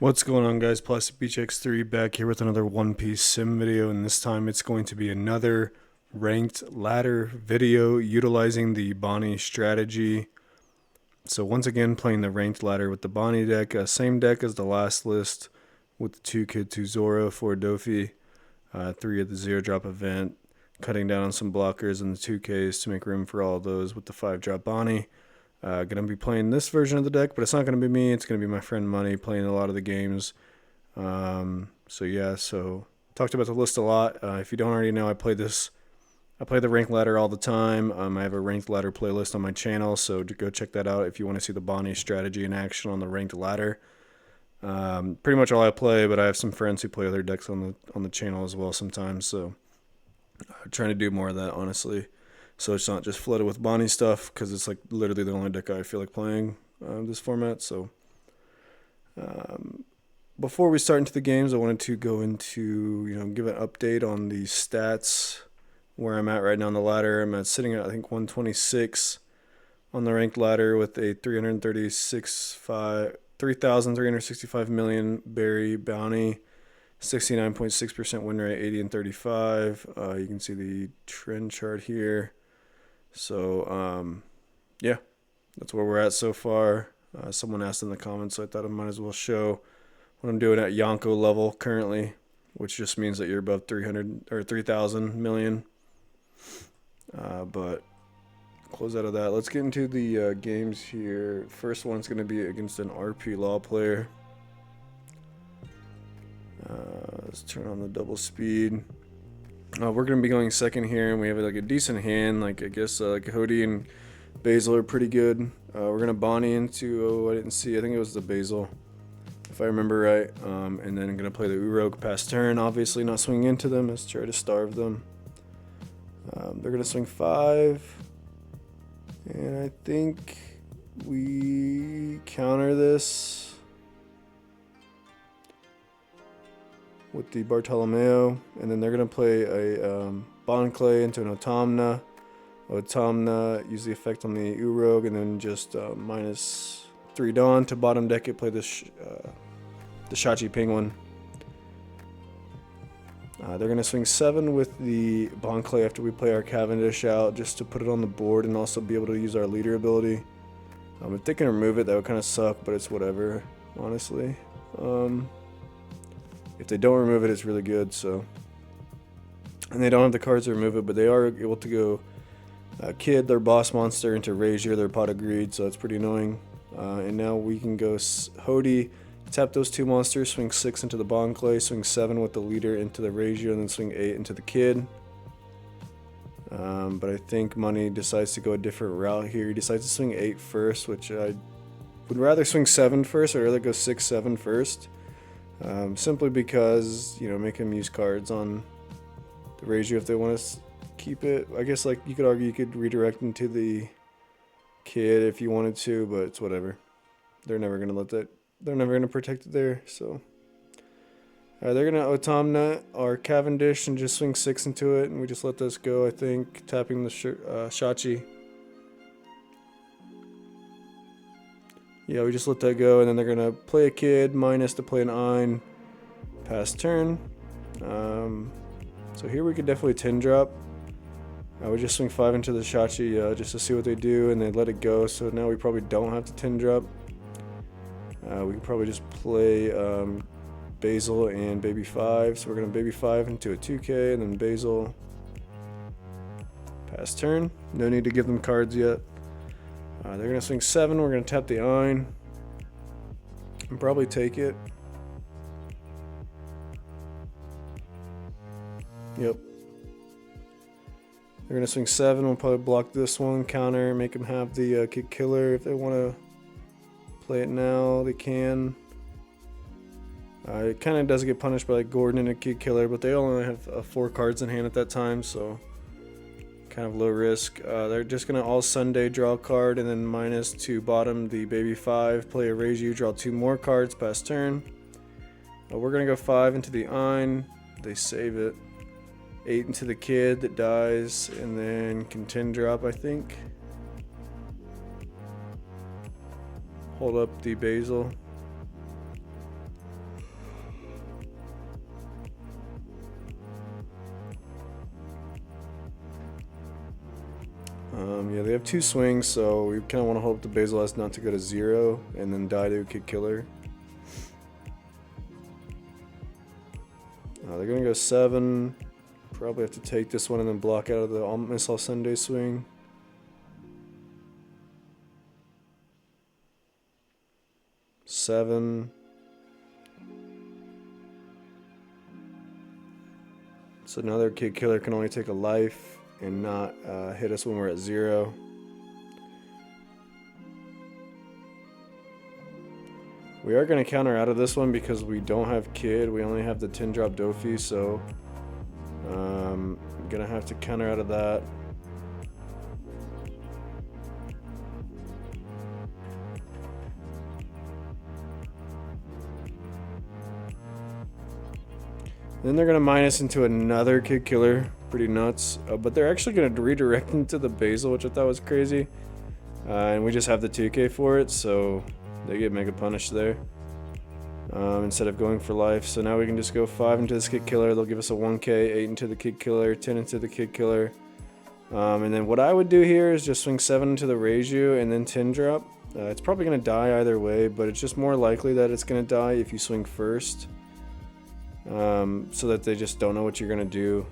What's going on, guys? Plastic Beach X3 back here with another One Piece sim video, and this time it's going to be another ranked ladder video utilizing the Bonney strategy. So once again, playing the ranked ladder with the Bonney deck, same deck as the last list with the 2 Kid 2 Zoro, 4 Dofi, 3 at the 0 drop event, cutting down on some blockers and the 2Ks to make room for all of those with the 5 drop Bonney. Gonna be playing this version of the deck, but it's not gonna be me. It's gonna be my friend Money playing a lot of the games. So talked about the list a lot. If you don't already know, I play the ranked ladder all the time. I have a ranked ladder playlist on my channel, so go check that out if you want to see the Bonney strategy in action on the ranked ladder. Pretty much all I play, but I have some friends who play other decks on the channel as well sometimes. So I'm trying to do more of that, honestly. So it's not just flooded with Bonney stuff, because it's like literally the only deck I feel like playing this format. So before we start into the games, I wanted to go into, give an update on the stats, where I'm at right now on the ladder. I'm sitting at, I think, 126 on the ranked ladder with a 3,365 million berry bounty, 69.6% win rate, 80 and 35. You can see the trend chart here. So, yeah, that's where we're at so far. Someone asked in the comments, so I thought I might as well show what I'm doing at Yonko level currently, which just means that you're above 300 or 3,000 million. But close out of that. Let's get into the games here. First one's going to be against an RP Law player. Let's turn on the double speed. We're going to be going second here, and we have like a decent hand. Like, I guess like Hody and Basil are pretty good. We're going to Bonney into, I didn't see, I think it was the Basil, if I remember right. And then I'm going to play the Urok past turn, obviously not swinging into them. Let's try to starve them. They're going to swing 5. And I think we counter this with the Bartolomeo, and then they're going to play a Bonclay into an Automna. Automna, use the effect on the Urog, and then just -3 Dawn to bottom deck it, play the Shachi Penguin. They're going to swing 7 with the Bonclay after we play our Cavendish out, just to put it on the board and also be able to use our leader ability. If they can remove it, that would kind of suck, but it's whatever, honestly. If they don't remove it, it's really good. So, and they don't have the cards to remove it, but they are able to go Kid, their boss monster, into Razier, their Pot of Greed, so that's pretty annoying. And now we can go Hody, tap those 2 monsters, swing 6 into the Bonclay, swing 7 with the leader into the Razier, and then swing 8 into the Kid. But I think Money decides to go a different route here. He decides to swing 8 first, which I would rather swing 7 first. I'd rather go 6-7 first. Simply because, make him use cards on the Razier if they want to keep it. I guess, like, you could argue you could redirect into the Kid if you wanted to, but it's whatever. They're never going to let that. They're never going to protect it there, so. They're going to Automna our Cavendish and just swing 6 into it, and we just let this go, I think, tapping the Shachi. Yeah, we just let that go, and then they're going to play a Kid, minus to play an Ein, past turn. So here we could definitely 10 drop. I would just swing 5 into the Shachi just to see what they do, and they let it go, so now we probably don't have to 10 drop. We could probably just play Basil and Baby 5, so we're going to Baby 5 into a 2K, and then Basil, past turn. No need to give them cards yet. They're going to swing 7. We're going to tap the Ein and probably take it. Yep. They're going to swing 7. We'll probably block this one, counter, make them have the Kick Killer. If they want to play it now, they can. It kind of does get punished by like Gordon and a Kick Killer, but they only have 4 cards in hand at that time, so kind of low risk. They're just going to all Sunday draw a card, and then minus to bottom the Baby 5, play a Razier, draw 2 more cards past turn. We're going to go 5 into the Ein. They save it. 8 into the Kid that dies, and then can 10 drop, I think. Hold up the Basil. Yeah, they have 2 swings, so we kind of want to hope the Basil has not to go to 0 and then die to a Kid Killer. They're going to go 7. Probably have to take this one and then block out of the Missile Sunday swing. Seven. So another Kid Killer can only take a life and not hit us when we're at 0. We are going to counter out of this one because we don't have Kid. We only have the 10-drop Dofi, so I'm going to have to counter out of that. Then they're going to minus into another Kid Killer. Pretty nuts. But they're actually going to redirect into the Basil, which I thought was crazy. And we just have the 2K for it, so they get Mega Punished there. Instead of going for life. So now we can just go 5 into this Kid Killer. They'll give us a 1K, 8 into the Kid Killer, 10 into the Kid Killer. And then what I would do here is just swing 7 into the Reiju and then 10 drop. It's probably going to die either way, but it's just more likely that it's going to die if you swing first. So that they just don't know what you're going to do.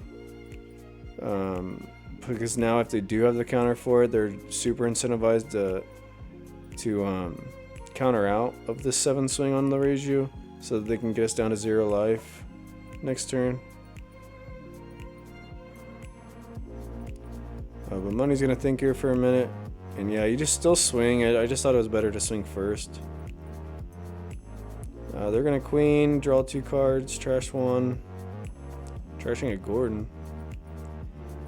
Because now if they do have the counter for it, they're super incentivized to counter out of this 7 swing on the Reiju so that they can get us down to 0 life next turn. But Money's going to think here for a minute. And yeah, you just still swing. I just thought it was better to swing first. They're going to queen, draw 2 cards, trash 1. Trashing a Gordon.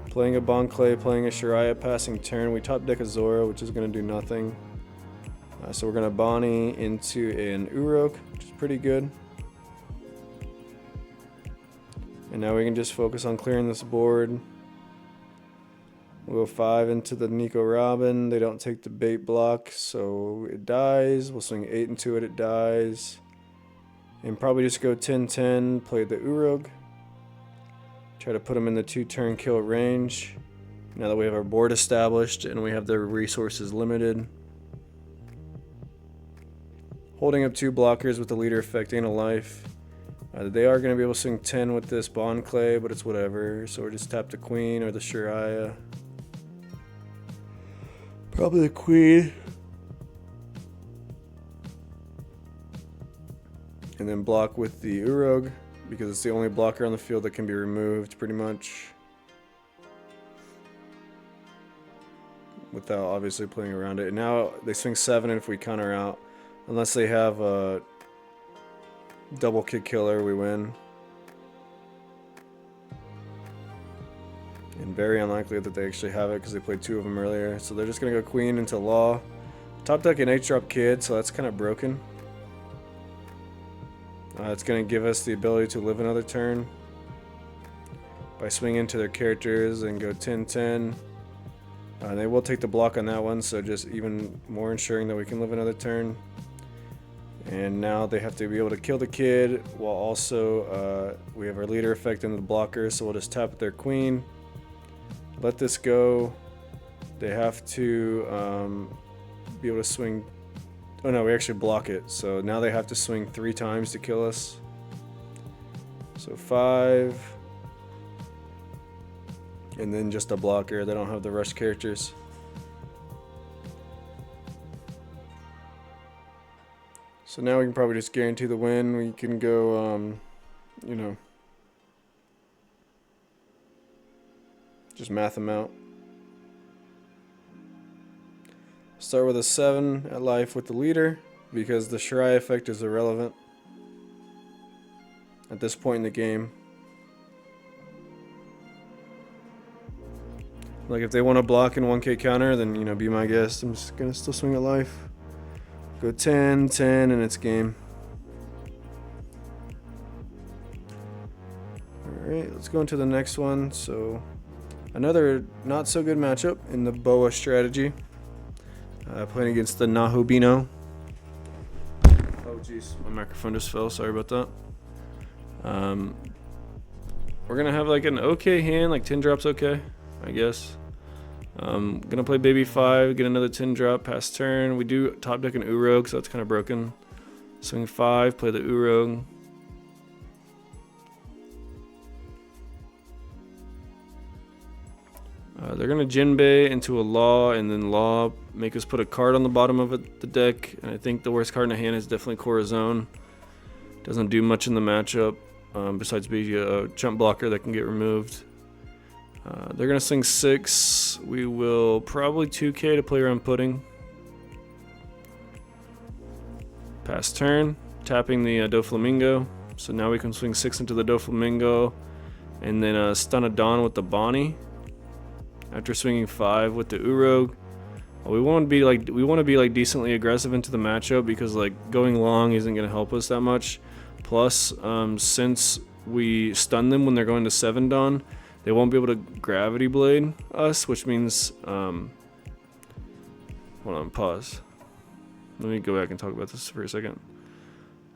Playing a Bonclay, playing a Shiraya, passing turn. We top deck a Zora, which is going to do nothing. So we're going to Bonney into an Urok, which is pretty good. And now we can just focus on clearing this board. We'll go 5 into the Nico Robin. They don't take the bait block, so it dies. We'll swing 8 into it, it dies. And probably just go 10-10, play the Urog. Try to put him in the 2-turn kill range. Now that we have our board established and we have the resources limited. Holding up 2 blockers with the leader effect ain't a life. They are going to be able to swing 10 with this Bonclay, but it's whatever. So we're just tap the Queen or the Shiraya. Probably the Queen. And then block with the Urog, because it's the only blocker on the field that can be removed, pretty much. Without obviously playing around it. And now they swing 7, and if we counter out, unless they have a double Kid Killer, we win. And very unlikely that they actually have it because they played 2 of them earlier. So they're just going to go Queen into Law. Top deck an H-drop Kid, so that's kind of broken. It's going to give us the ability to live another turn by swinging into their characters and go 10-10. They will take the block on that one, so just even more ensuring that we can live another turn. And now they have to be able to kill the Kid while also we have our leader effect into the blocker, so we'll just tap their Queen. Let this go. They have to be able to swing. Oh no, we actually block it. So now they have to swing 3 times to kill us. So 5. And then just a blocker. They don't have the rush characters. So now we can probably just guarantee the win. We can go, you know, just math them out. Start with a 7 at life with the leader because the Shirai effect is irrelevant at this point in the game. Like if they want to block in 1K counter, then you know, be my guest. I'm just gonna still swing at life. Go 10, 10, and it's game. Alright, let's go into the next one. So another not so good matchup in the Boa strategy. Playing against the Nahobino. Oh jeez, my microphone just fell, sorry about that. We're gonna have like an okay hand, like 10 drops okay, I guess. Gonna play Baby 5, get another 10 drop, pass turn. We do top deck an Urog, so that's kind of broken. Swing 5, play the Urog. They're gonna Jinbei into a Law, and then Law make us put a card on the bottom of the deck. And I think the worst card in the hand is definitely Corazon. Doesn't do much in the matchup, besides being a jump blocker that can get removed. They're gonna swing 6. We will probably 2K to play around Pudding. Pass turn, tapping the Doflamingo. So now we can swing 6 into the Doflamingo, and then stun a Dawn with the Bonney. After swinging 5 with the Urog. We want to be like decently aggressive into the matchup, because like going long isn't gonna help us that much. Plus, since we stun them when they're going to 7 Dawn, they won't be able to Gravity Blade us, which means, hold on, pause. Let me go back and talk about this for a second.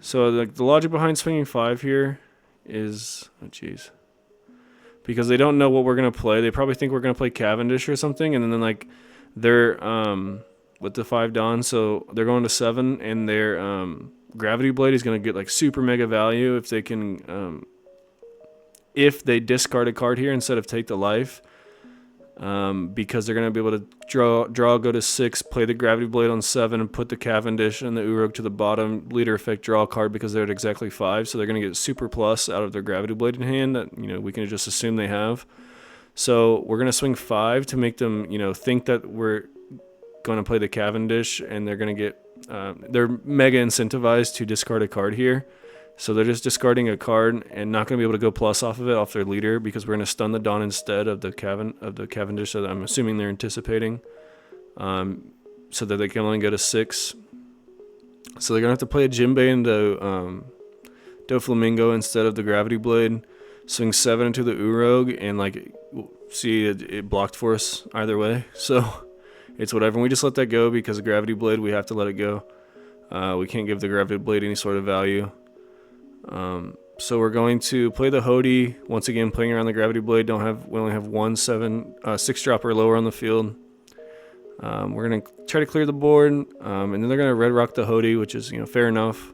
So the logic behind swinging 5 here is, oh jeez, because they don't know what we're gonna play. They probably think we're gonna play Cavendish or something, and then like they're with the 5 Dawn, so they're going to 7, and their Gravity Blade is gonna get like super mega value if they can. If they discard a card here instead of take the life, because they're going to be able to draw, go to 6, play the Gravity Blade on 7, and put the Cavendish and the Urog to the bottom, leader effect, draw a card because they're at exactly 5, so they're going to get super plus out of their Gravity Blade in hand that, you know, we can just assume they have. So we're going to swing 5 to make them, you know, think that we're going to play the Cavendish, and they're going to get, they're mega incentivized to discard a card here. So they're just discarding a card and not going to be able to go plus off of it, off their leader, because we're going to stun the Dawn instead of the Cavendish that I'm assuming they're anticipating, so that they can only go to 6. So they're going to have to play a Jinbei into Doflamingo instead of the Gravity Blade, swing 7 into the Urog, and like see it blocked for us either way. So it's whatever. And we just let that go because of Gravity Blade. We have to let it go. We can't give the Gravity Blade any sort of value. So we're going to play the Hody once again, playing around the Gravity Blade. We only have 6 drop or lower on the field. We're gonna try to clear the board, and then they're gonna red rock the Hody, which is, you know, fair enough.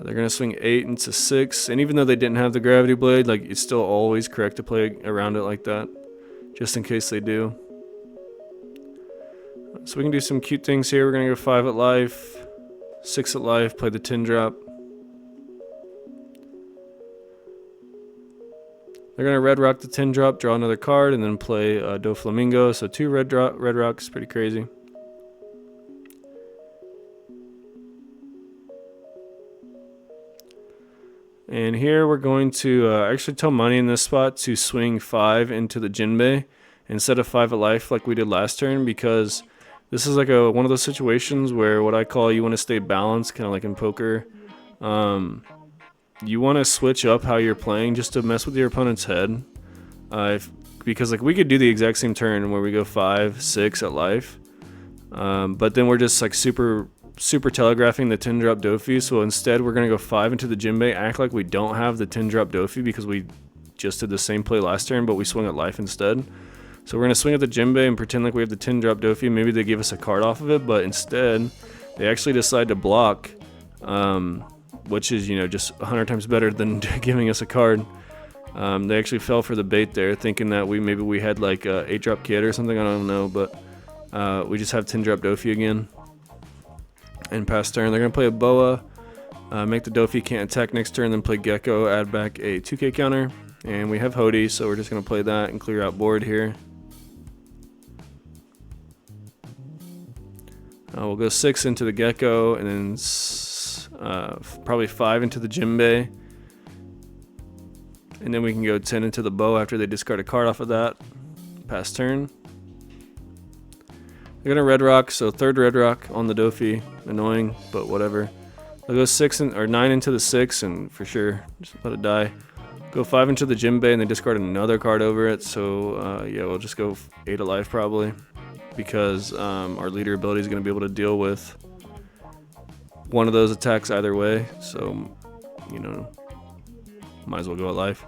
They're gonna swing 8 into 6, and even though they didn't have the Gravity Blade, like, it's still always correct to play around it like that, just in case they do. So we can do some cute things here. We're gonna go 5 at life. 6 at life, play the 10 drop. They're going to red rock the 10 drop, draw another card, and then play Doflamingo. So 2 red rocks, pretty crazy. And here we're going to actually tell money in this spot to swing 5 into the Jinbei instead of 5 at life like we did last turn, because this is like one of those situations where what I call you want to stay balanced, kind of like in poker. You want to switch up how you're playing just to mess with your opponent's head. Because like we could do the exact same turn where we go 5, 6 at life, but then we're just like super telegraphing the 10 drop Dofi. So instead we're gonna go 5 into the Jinbei, act like we don't have the 10 drop Dofi because we just did the same play last turn, but we swung at life instead. So we're going to swing at the Jinbei and pretend like we have the 10 drop Dofi. Maybe they give us a card off of it, but instead they actually decide to block, which is, you know, just 100 times better than giving us a card. They actually fell for the bait there, thinking that maybe we had like a 8 drop Kid or something, I don't know, but we just have 10 drop Dofi again. And pass turn, they're going to play a Boa, make the Dofi can't attack next turn, then play Gecko, add back a 2k counter. And we have Hody, so we're just going to play that and clear out board here. We'll go 6 into the Gecko, and then probably 5 into the Jinbei. And then we can go 10 into the Bow after they discard a card off of that. Pass turn. They're going to red rock, so 3rd red rock on the Dofi. Annoying, but whatever. I'll go 9 into the 6, and for sure, just let it die. Go 5 into the Jinbei, and they discard another card over it, so yeah, we'll just go 8 alive probably, because our leader ability is going to be able to deal with one of those attacks either way, so, you know, might as well go at life.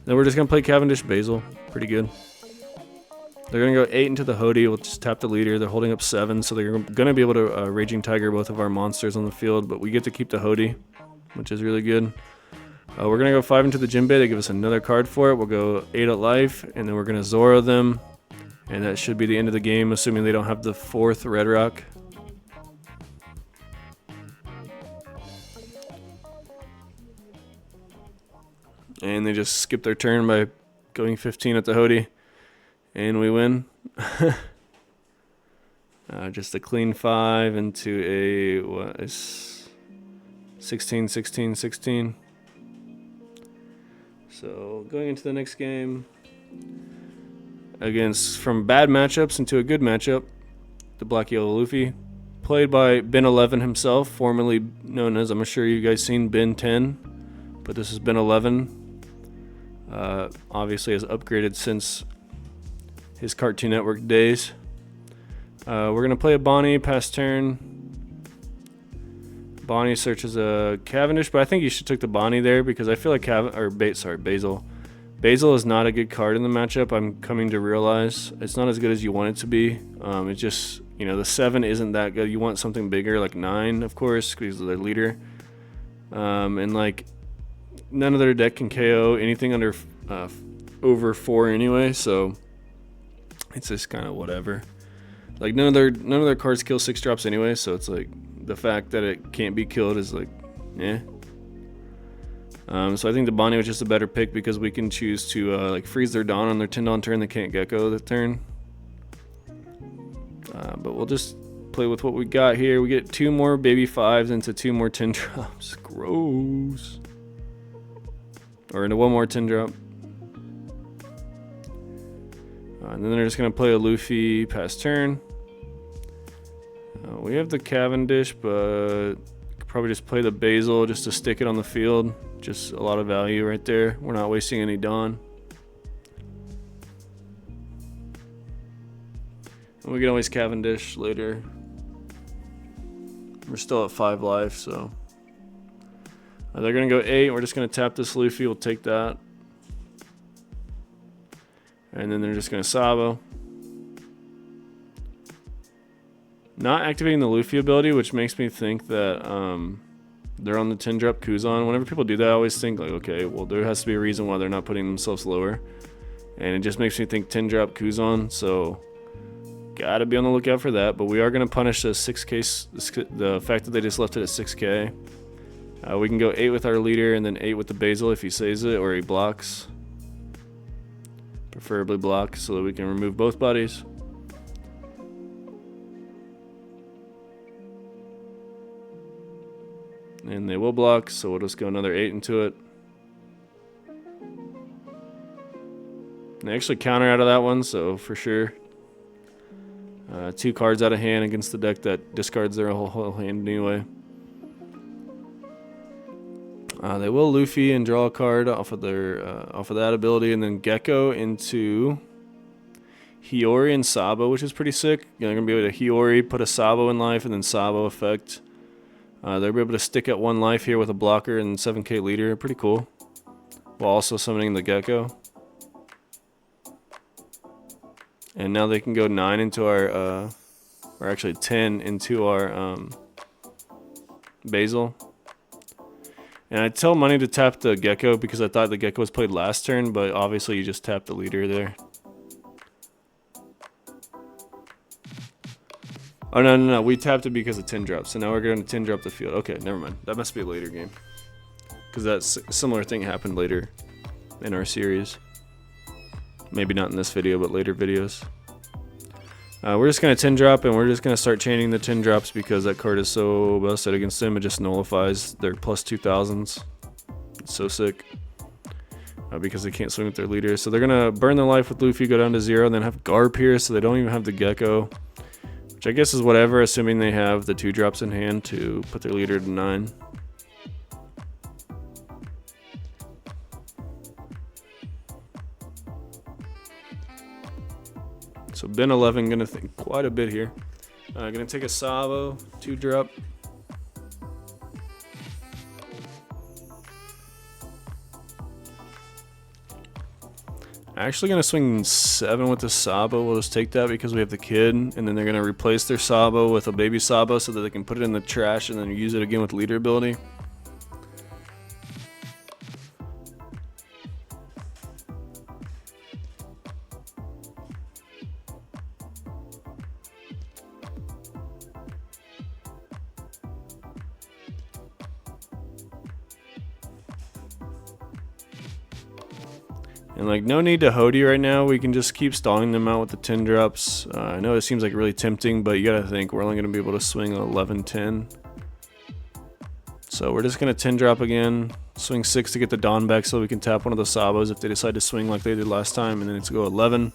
Then we're just going to play Cavendish Basil, pretty good. They're going to go 8 into the Hody. We'll just tap the leader. They're holding up 7, so they're going to be able to Raging Tiger both of our monsters on the field, but we get to keep the Hody, which is really good. We're going to go 5 into the Jinbei. They give us another card for it. We'll go 8 at life, and then we're going to Zoro them, and that should be the end of the game, assuming they don't have the 4th Red Rock. And they just skip their turn by going 15 at the Hody. And we win. Just a clean 5 into a, what is 16, 16, 16. So going into the next game, against from bad matchups into a good matchup, the Black Yellow Luffy, played by Ben 11 himself, formerly known as, I'm sure you guys seen Ben 10, but this is Ben 11. Obviously has upgraded since his Cartoon Network days. We're going to play a Bonney past turn. Bonney searches a Cavendish, but I think you should take the Bonney there because I feel like Basil. Basil is not a good card in the matchup. I'm coming to realize it's not as good as you want it to be. It's just, you know, the 7 isn't that good. You want something bigger, like 9, of course, because of their leader. And like none of their deck can KO anything under over 4 anyway, so it's just kind of whatever. Like none of their cards kill 6 drops anyway, so it's like the fact that it can't be killed is like, eh. So I think the Bonney was just a better pick because we can choose to like freeze their Dawn on their 10 Dawn turn. They can't Gecko the turn. But we'll just play with what we got here. We get 2 more baby 5s into 2 more 10 drops. Gross. Or into 1 more 10 drop. And then they're just going to play a Luffy past turn. We have the Cavendish, but could probably just play the Basil just to stick it on the field. Just a lot of value right there. We're not wasting any Dawn. And we can always Cavendish later. We're still at 5 life, so. They're going to go 8. We're just going to tap this Luffy. We'll take that. And then they're just going to Sabo. Not activating the Luffy ability, which makes me think that they're on the 10 drop Kuzan. Whenever people do that, I always think like, okay, well there has to be a reason why they're not putting themselves lower. And it just makes me think 10 drop Kuzan, so gotta be on the lookout for that. But we are going to punish the 6k, the fact that they just left it at 6k. We can go 8 with our leader and then 8 with the Basil if he saves it or he blocks. Preferably block so that we can remove both bodies. And they will block, so we'll just go another 8 into it. They actually counter out of that one, so for sure. 2 cards out of hand against the deck that discards their whole hand anyway. They will Luffy and draw a card off of their off of that ability, and then Gecko into Hiyori and Sabo, which is pretty sick. They're gonna be able to Hiyori, put a Sabo in life, and then Sabo effect. They'll be able to stick at 1 life here with a blocker and 7k leader. Pretty cool. While also summoning the Gecko. And now they can go 9 into our, or actually 10 into our Basil. And I tell Money to tap the Gecko because I thought the Gecko was played last turn, but obviously you just tap the leader there. Oh, no. We tapped it because of 10 drops. So now we're going to 10 drop the field. Okay, never mind. That must be a later game. Because that similar thing happened later in our series. Maybe not in this video, but later videos. We're just going to 10 drop, and we're just going to start chaining the 10 drops because that card is so busted against them. It just nullifies their plus 2000s. It's so sick. Because they can't swing with their leader. So they're going to burn their life with Luffy, go down to 0, and then have Garp here, so they don't even have the Gecko. Which I guess is whatever, assuming they have the 2 drops in hand to put their leader to 9. So Ben 11 gonna think quite a bit here. Gonna take a Sabo, 2 drop. actually going to swing 7 with the Sabo. We'll just take that because we have the kid. And then they're going to replace their Sabo with a baby Sabo so that they can put it in the trash and then use it again with leader ability. And like, no need to Hody right now. We can just keep stalling them out with the 10 drops. I know it seems like really tempting, but you gotta think we're only gonna be able to swing 11-10. So we're just gonna 10 drop again, swing 6 to get the Dawn back so we can tap one of the Sabos if they decide to swing like they did last time, and then it's go 11.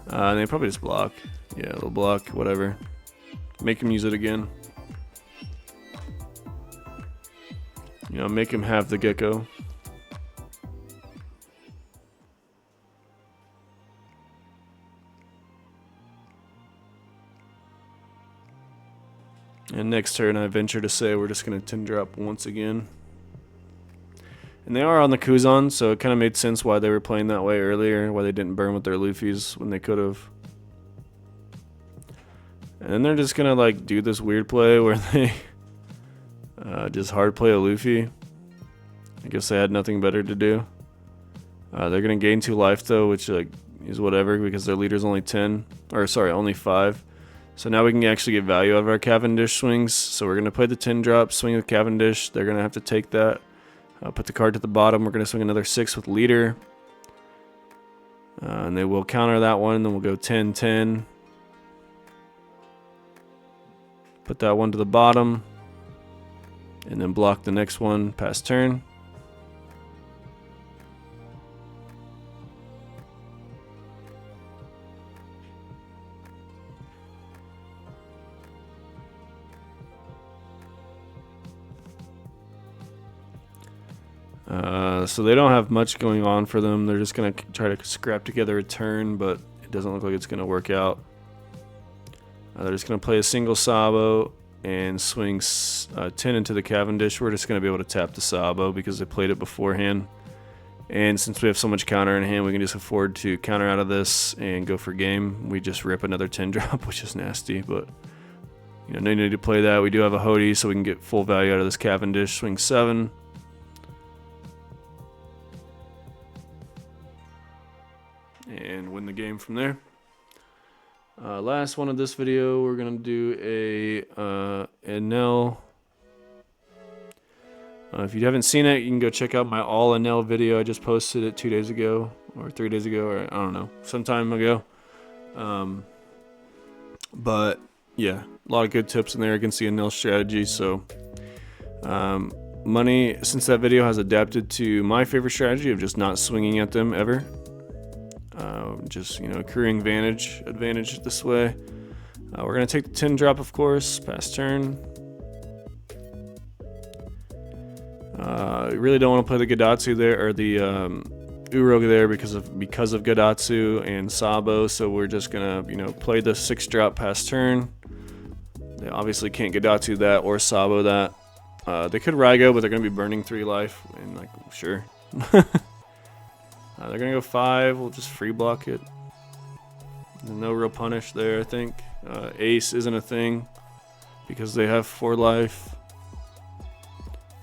And they probably just block. Yeah, they'll block, whatever. Make him use it again. You know, make him have the Gecko. And next turn, I venture to say we're just going to 10 drop once again. And they are on the Kuzan, so it kind of made sense why they were playing that way earlier, why they didn't burn with their Luffys when they could have. And then they're just going to like do this weird play where they just hard play a Luffy. I guess they had nothing better to do. They're going to gain 2 life though, which like is whatever because their leader's only 10, or sorry, only 5. So now we can actually get value out of our Cavendish swings. So we're going to play the 10 drop, swing with Cavendish. They're going to have to take that. Put the card to the bottom. We're going to swing another 6 with leader. And they will counter that one. Then we'll go 10-10. Put that one to the bottom. And then block the next one past turn. So they don't have much going on for them. They're just going to try to scrap together a turn, but it doesn't look like it's going to work out. They're just going to play a single Sabo and swing 10 into the Cavendish. We're just going to be able to tap the Sabo because they played it beforehand. And since we have so much counter in hand, we can just afford to counter out of this and go for game. We just rip another 10 drop, which is nasty, but you know, no need to play that. We do have a Hody, so we can get full value out of this Cavendish. Swing 7. And win the game from there. Last one of this video, we're gonna do a Enel. If you haven't seen it, you can go check out my all Enel video. I just posted it 2 days ago, or 3 days ago, or I don't know, some time ago. But yeah, a lot of good tips in there against the Enel strategy. So Money, since that video, has adapted to my favorite strategy of just not swinging at them ever. Just, you know, accruing advantage this way. We're going to take the 10 drop, of course, past turn. Really don't want to play the Gadatsu there, or the Urog there because of Gadatsu and Sabo, so we're just going to, you know, play the 6 drop past turn. They obviously can't Gadatsu that or Sabo that. They could Raigo, but they're going to be burning 3 life, and like, sure. They're going to go 5, we'll just free block it. No real punish there, I think. Ace isn't a thing because they have 4 life.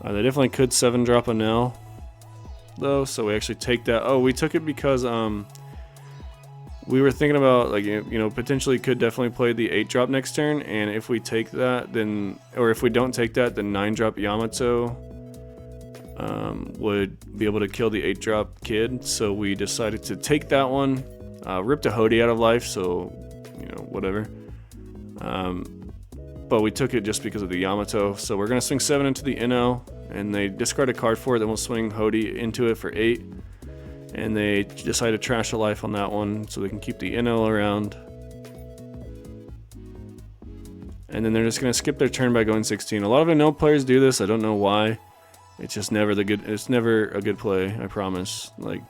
They definitely could 7 drop Enel though, so we actually take that. Oh, we took it because we were thinking about, like, you know, potentially could definitely play the 8 drop next turn, and if we take that, then, or if we don't take that, then 9 drop Yamato would be able to kill the 8 drop kid. So we decided to take that one, ripped a Hody out of life, so, you know, whatever. But we took it just because of the Yamato. So we're going to swing 7 into the Enel, and they discard a card for it, then we'll swing Hody into it for 8. And they decide to trash a life on that one so they can keep the Enel around. And then they're just going to skip their turn by going 16. A lot of Enel players do this, I don't know why. It's just never it's never a good play, I promise. Like,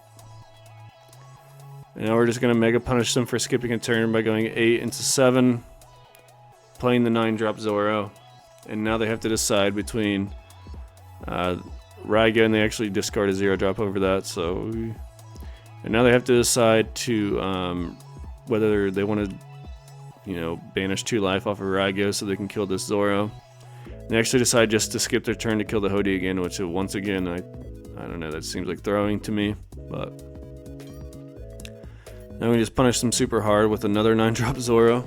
and now we're just going to Mega Punish them for skipping a turn by going 8 into 7. Playing the 9 drop Zoro, and now they have to decide between Raiga, and they actually discard a 0 drop over that, so And now they have to decide to whether they want to, you know, banish 2 life off of Raigo so they can kill this Zoro. And they actually decide just to skip their turn to kill the Hody again, which once again, I don't know, that seems like throwing to me. But now we just punish them super hard with another 9-drop Zoro.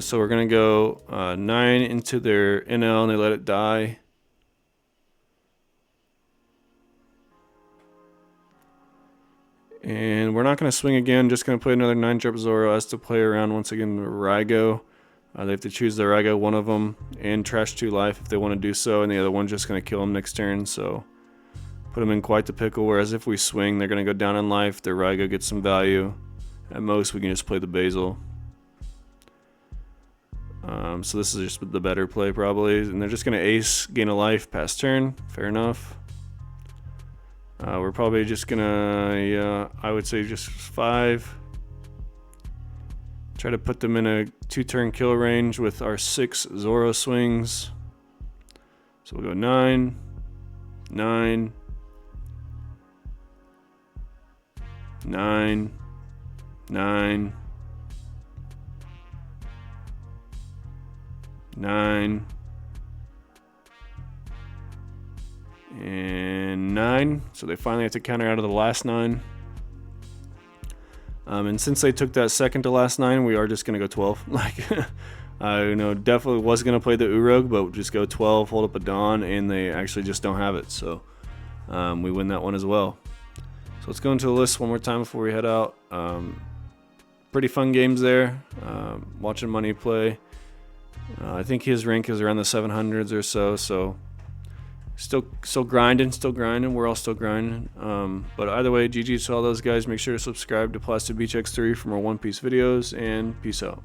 So we're going to go 9 into their Enel and they let it die. And we're not going to swing again, just going to play another 9-drop Zoro as to play around once again Raigo. They have to choose the Raigo, one of them, and trash 2 life if they want to do so, and the other one's just going to kill them next turn, so put them in quite the pickle, whereas if we swing, they're going to go down in life, their Raigo gets some value. At most, we can just play the Basil. So this is just the better play probably, and they're just going to ace, gain a life, pass turn, fair enough. We're probably just going to, yeah, I would say just 5. Try to put them in a 2-turn kill range with our 6 Zoro swings. So we'll go 9, 9, 9, 9, 9, and 9. So they finally have to counter out of the last 9. And since they took that second to last 9, we are just going to go 12. Like, I know definitely was going to play the Urog, but just go 12, hold up a Dawn, and they actually just don't have it. So we win that one as well. So let's go into the list one more time before we head out. Pretty fun games there. Watching Money play. I think his rank is around the 700s or so. So still grinding. We're all still grinding. But either way, GG to all those guys. Make sure to subscribe to Plastic Beach X3 for more One Piece videos, and peace out.